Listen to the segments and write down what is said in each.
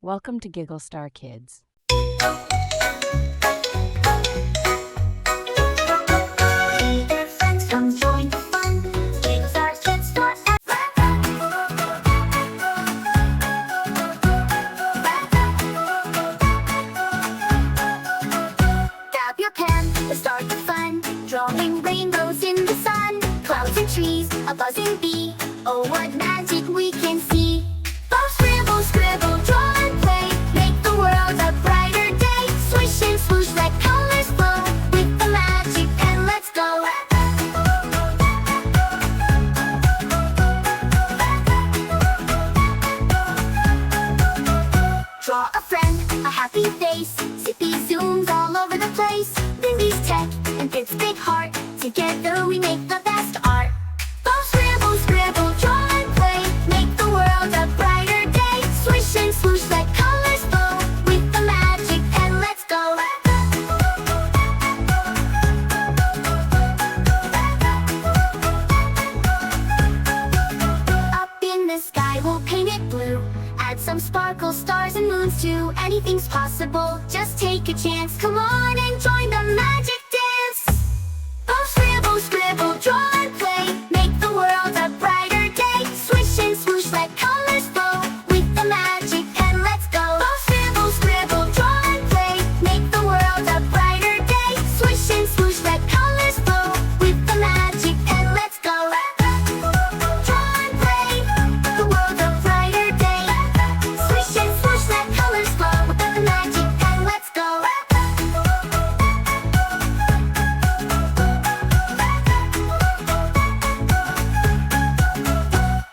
Welcome to Giggle Star Kids. Friends, come join the fun. Giggle Star Kids forever. Grab your pen, let's start the fun. Drawing rainbows in the sun, clouds and trees, a buzzing bee. Oh, what magic we can see! Scribble, scribble, draw and play. Make the world a brighter day. Swish and swoosh, let colors flow. With the magic pen, let's go. Draw a friend, a happy face. Zippy zooms all over the place. Lily's tech and its big heart. Together we make the best art. Scribble, scribble, draw and play. Make the world a brighter day. Swish and swoosh, let colors flow. With the magic pen, let's go. Up in the sky, we'll paint it blue. Add some sparkles, stars and moons too. Anything's possible, just take a chance. Come on and join the magic dance. Scribble, scribble, draw and play. Make the world a brighter day. Swish and swoosh, let colors flow. With the magic pen, let's go. Scribble, scribble, draw and play. Make the world a brighter day. Swish and swoosh, let colors flow. With the magic pen, let's go. Draw and play. The world a brighter day. Swish and swoosh, let colors flow. With the magic pen, let's go.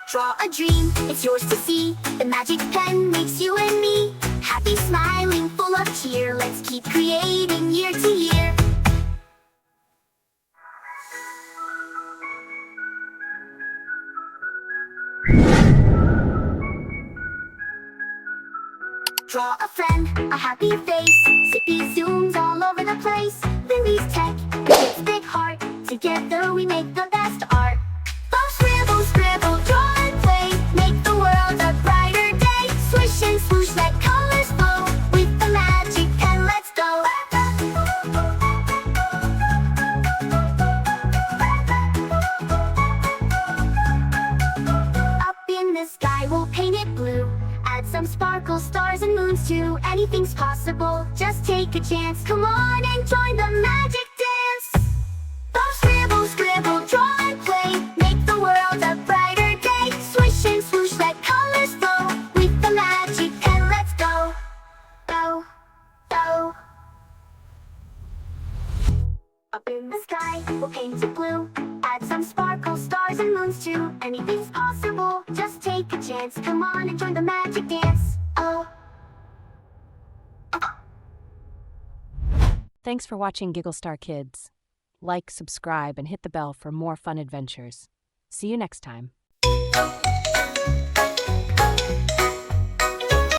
Draw a dream, it's yours to see. The magic pen makes you and me happy, smiling, full of cheer. Let's keep creating year to year. Draw a friend, a happy face. Zippy zooms all over the place. Lily's tech, its big heart. Together we make the best art. Scribble, scribble, draw and play. Make the world a brighter day. Swish and swoosh, let colors flow. With the magic pen, let's go. Up in the sky, we'll paint it blue. Add some sparkles, stars and moons too. Anything's possible, just take a chance. Come on and join the magic dance. Scribble, scribble, draw and play. Make the world a brighter day. Swish and swoosh, let colors flow. With the magic pen, let's go. Go, go. Up in the sky, we'll paint it blue. Add some sparkles, stars and moons too. Anything's possible, just take a chance. Come on and join the magic dance. Oh. Thanks for watching Giggle Star Kids. Like, subscribe, and hit the bell for more fun adventures. See you next time.